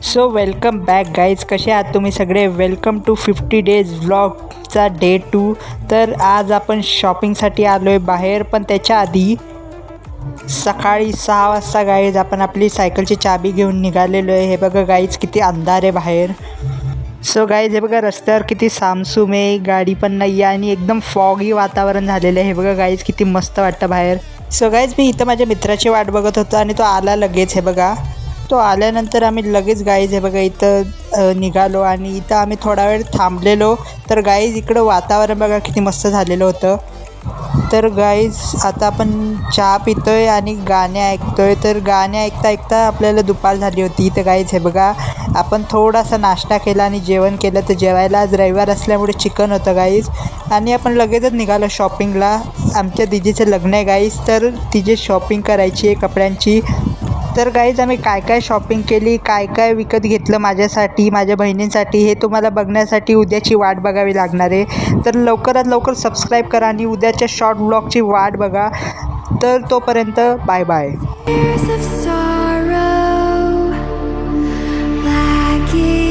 So welcome back guys, कसे आहात तुम्ही सगळे. वेलकम टू 50 डेज व्लॉगचा डे 2. तर आज आपण शॉपिंगसाठी आलो आहे बाहेर, पण त्याच्या आधी सकाळी 6 वाजता गाईज आपण आपली सायकलची चाबी घेऊन निघालेलो आहे. हे बघा गाईज, किती अंधार आहे बाहेर. सो गाईज हे बघा, रस्त्यावर किती सामसूम आहे, गाडी पण नाही आहे आणि एकदम फॉगी वातावरण झालेलं आहे. हे बघा गाईज, किती मस्त वाटतं बाहेर. सो गाईज मी इथं माझ्या मित्राची वाट बघत होतो आणि तो आला लगेच. हे बघा, तो आल्यानंतर आम्ही लगेच गाईज हे बघा इथं निघालो आणि इथं आम्ही थोडा वेळ थांबलेलो. तर गाईज इकडं वातावरण बघा किती मस्त झालेलं होतं. तर गाईज आता आपण चहा पितोय आणि गाणे ऐकतोय. तर गाणे ऐकता ऐकता आपल्याला दुपार झाली होती. तर गाईज हे बघा, आपण थोडासा नाश्ता केला आणि जेवण केलं. तर जेवायला आज रविवार असल्यामुळे चिकन होतं गाईज. आणि आपण लगेचच निघालो शॉपिंगला. आमच्या दीदीचं लग्न आहे गाईज, तर तिची शॉपिंग करायची आहे कपड्यांची. तर गाईज आम्ही काय काय शॉपिंग केली, काय काय विकत घेतलं माझ्यासाठी, माझ्या बहिणींसाठी, हे तुम्हाला बघण्यासाठी उद्याची वाट बघावी लागणार आहे. तर लवकरात लवकर सबस्क्राईब करा आणि उद्याच्या शॉर्ट ब्लॉगची वाट बघा. तर तोपर्यंत bye bye. Years of sorrow, like it